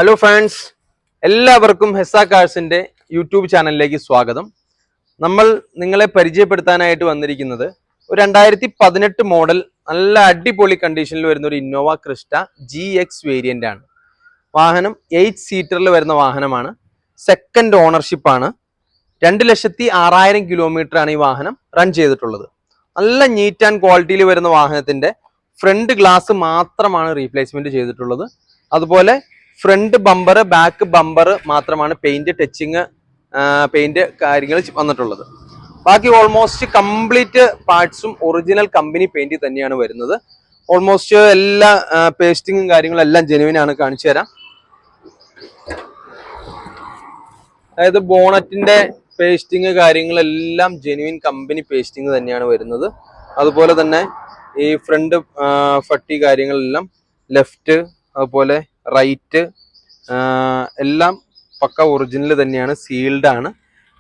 Hello friends, എല്ലാവർക്കും Hesa കാഴ്സിന്റെ YouTube ചാനലിലേക്ക് സ്വാഗതം. നമ്മൾ നിങ്ങളെ പരിചയപ്പെടുത്താനായിട്ട് വന്നിരിക്കുന്നത് ഒരു 2018 മോഡൽ നല്ല അടിപൊളി കണ്ടീഷനിൽ വരുന്ന ഒരു ഇന്നോവ ക്രിസ്റ്റ GX വേരിയന്റ് ആണ്. വാഹനം 8 സീറ്ററിൽ വരുന്ന വാഹനമാണ്. സെക്കൻഡ് ഓണർഷിപ്പ് ആണ്. 2,06,000 കിലോമീറ്റർ ആണ് ഈ വാഹനം റൺ ചെയ്തിട്ടുള്ളത്. നല്ല നീറ്റ് ആൻഡ് ക്വാളിറ്റിയിൽ വരുന്ന വാഹനത്തിന്റെ ഫ്രണ്ട് ഗ്ലാസ് മാത്രമാണ് റീപ്ലേസ്മെന്റ് ചെയ്തിട്ടുള്ളത്. അതുപോലെ ഫ്രണ്ട് ബമ്പർ, ബാക്ക് ബമ്പർ മാത്രമാണ് പെയിന്റ് കാര്യങ്ങൾ വന്നിട്ടുള്ളത്. ബാക്കി ഓൾമോസ്റ്റ് കംപ്ലീറ്റ് പാർട്സും ഒറിജിനൽ കമ്പനി പെയിന്റ് തന്നെയാണ് വരുന്നത്. ഓൾമോസ്റ്റ് എല്ലാ പേസ്റ്റിങ്ങും കാര്യങ്ങളും എല്ലാം ജെനുവിൻ ആണ്. കാണിച്ചു തരാം. അതായത് ബോണറ്റിന്റെ പേസ്റ്റിങ് കാര്യങ്ങളെല്ലാം ജെനുവിൻ കമ്പനി പേസ്റ്റിങ് തന്നെയാണ് വരുന്നത്. അതുപോലെ തന്നെ ഈ ഫ്രണ്ട് ഫട്ടി കാര്യങ്ങളെല്ലാം ലെഫ്റ്റ് അതുപോലെ റൈറ്റ് എല്ലാം പക്ക ഒറിജിനൽ തന്നെയാണ്. സീൽഡ് ആണ്.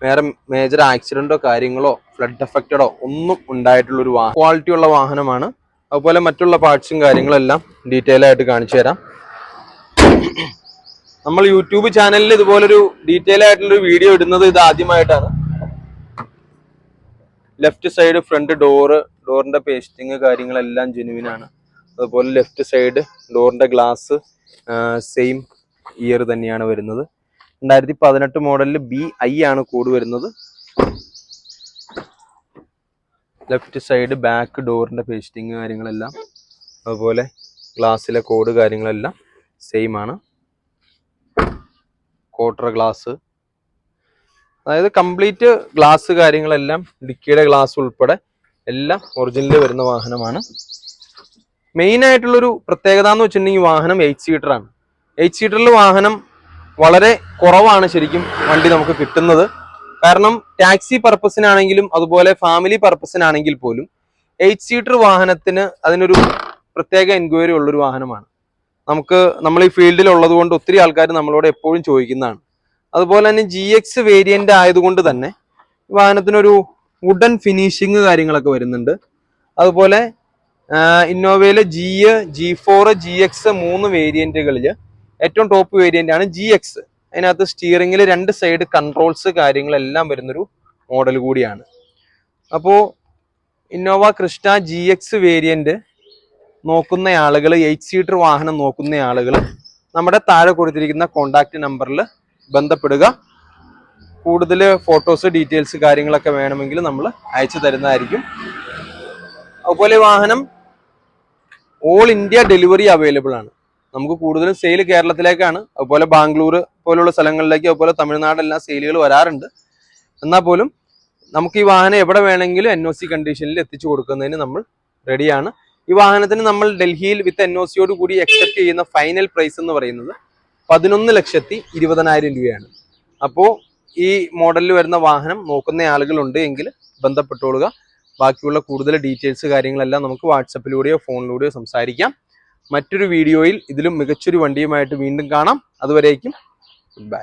വേറെ മേജർ ആക്സിഡന്റോ കാര്യങ്ങളോ ഫ്ലഡ് എഫക്റ്റഡോ ഒന്നും ഉണ്ടായിട്ടുള്ളൊരു ക്വാളിറ്റി ഉള്ള വാഹനമാണ്. അതുപോലെ മറ്റുള്ള പാർട്സും കാര്യങ്ങളെല്ലാം ഡീറ്റെയിൽ ആയിട്ട് കാണിച്ചു തരാം. നമ്മൾ യൂട്യൂബ് ചാനലിൽ ഇതുപോലൊരു ഡീറ്റെയിൽ ആയിട്ടുള്ളൊരു വീഡിയോ ഇടുന്നത് ഇത് ആദ്യമായിട്ടാണ്. ലെഫ്റ്റ് സൈഡ് ഫ്രണ്ട് ഡോറിന്റെ പേസ്റ്റിങ് കാര്യങ്ങളെല്ലാം ജെനുവിൻ ആണ്. അതുപോലെ ലെഫ്റ്റ് സൈഡ് ഡോറിന്റെ ഗ്ലാസ് സെയിം ഇയർ തന്നെയാണ് വരുന്നത്. 2018 മോഡലിൽ BI ആണ് കോഡ് വരുന്നത്. ലെഫ്റ്റ് സൈഡ് ബാക്ക് ഡോറിന്റെ പേസ്റ്റിങ് കാര്യങ്ങളെല്ലാം അതുപോലെ ഗ്ലാസ്സിലെ കോഡ് കാര്യങ്ങളെല്ലാം സെയിം ആണ്. ക്വാർട്ടർ ഗ്ലാസ്, അതായത് കംപ്ലീറ്റ് ഗ്ലാസ് കാര്യങ്ങളെല്ലാം ഡിക്കിയുടെ ഗ്ലാസ് ഉൾപ്പെടെ എല്ലാം ഒറിജിനൽ വരുന്ന വാഹനമാണ്. മെയിൻ ആയിട്ടുള്ളൊരു പ്രത്യേകത എന്ന് വെച്ചിട്ടുണ്ടെങ്കിൽ വാഹനം 8 സീറ്റർ ആണ്. 8 സീറ്ററിൽ വാഹനം വളരെ കുറവാണ് ശരിക്കും വണ്ടി നമുക്ക് കിട്ടുന്നത്. കാരണം ടാക്സി പർപ്പസിനാണെങ്കിലും അതുപോലെ ഫാമിലി പർപ്പസിനാണെങ്കിൽ പോലും 8 സീറ്റർ വാഹനത്തിന് അതിനൊരു പ്രത്യേക എൻക്വയറി ഉള്ളൊരു വാഹനമാണ്. നമ്മൾ ഈ ഫീൽഡിൽ ഉള്ളത് കൊണ്ട് ഒത്തിരി ആൾക്കാർ നമ്മളോട് എപ്പോഴും ചോദിക്കുന്നതാണ്. അതുപോലെ തന്നെ GX വേരിയന്റ് ആയതുകൊണ്ട് തന്നെ വാഹനത്തിനൊരു വുഡൻ ഫിനിഷിങ് കാര്യങ്ങളൊക്കെ വരുന്നുണ്ട്. അതുപോലെ ഇന്നോവയിലെ G4, GX 3 വേരിയന്റുകളിൽ ഏറ്റവും ടോപ്പ് വേരിയന്റ് ആണ് GX. അതിനകത്ത് സ്റ്റിയറിംഗിൽ 2 സൈഡ് കൺട്രോൾസ് കാര്യങ്ങളെല്ലാം വരുന്നൊരു മോഡൽ കൂടിയാണ്. അപ്പോൾ ഇന്നോവ ക്രിസ്റ്റ GX വേരിയന്റ് നോക്കുന്ന ആളുകൾ, 8 സീറ്റർ വാഹനം നോക്കുന്ന ആളുകൾ നമ്മുടെ താഴെ കൊടുത്തിരിക്കുന്ന കോണ്ടാക്ട് നമ്പറിൽ ബന്ധപ്പെടുക. കൂടുതൽ ഫോട്ടോസ് ഡീറ്റെയിൽസ് കാര്യങ്ങളൊക്കെ വേണമെങ്കിൽ നമ്മൾ അയച്ചു തരുന്നതായിരിക്കും. അതുപോലെ വാഹനം ഓൾ ഇന്ത്യ ഡെലിവറി അവൈലബിൾ ആണ്. നമുക്ക് കൂടുതലും സെയിൽ കേരളത്തിലേക്കാണ്. അതുപോലെ ബാംഗ്ലൂർ പോലുള്ള സ്ഥലങ്ങളിലേക്ക്, അതുപോലെ തമിഴ്നാടെല്ലാം സെയിലുകൾ വരാറുണ്ട്. എന്നാൽ പോലും നമുക്ക് ഈ വാഹനം എവിടെ വേണമെങ്കിലും NOC കണ്ടീഷനിൽ എത്തിച്ചു കൊടുക്കുന്നതിന് നമ്മൾ റെഡിയാണ്. ഈ വാഹനത്തിന് നമ്മൾ ഡൽഹിയിൽ വിത്ത് NOCയോട് കൂടി എക്സെപ്റ്റ് ചെയ്യുന്ന ഫൈനൽ പ്രൈസ് എന്ന് പറയുന്നത് 11,20,000 രൂപയാണ്. അപ്പോൾ ഈ മോഡലിൽ വരുന്ന വാഹനം നോക്കുന്ന ആളുകളുണ്ട് എങ്കിൽ ബന്ധപ്പെട്ടോളുക. ബാക്കിയുള്ള കൂടുതൽ ഡീറ്റെയിൽസ് കാര്യങ്ങളെല്ലാം നമുക്ക് വാട്സപ്പിലൂടെയോ ഫോണിലൂടെയോ സംസാരിക്കാം. മറ്റൊരു വീഡിയോയിൽ ഇതിലും മികച്ചൊരു വണ്ടിയുമായിട്ട് വീണ്ടും കാണാം. അതുവരേക്കും ഗുഡ് ബൈ.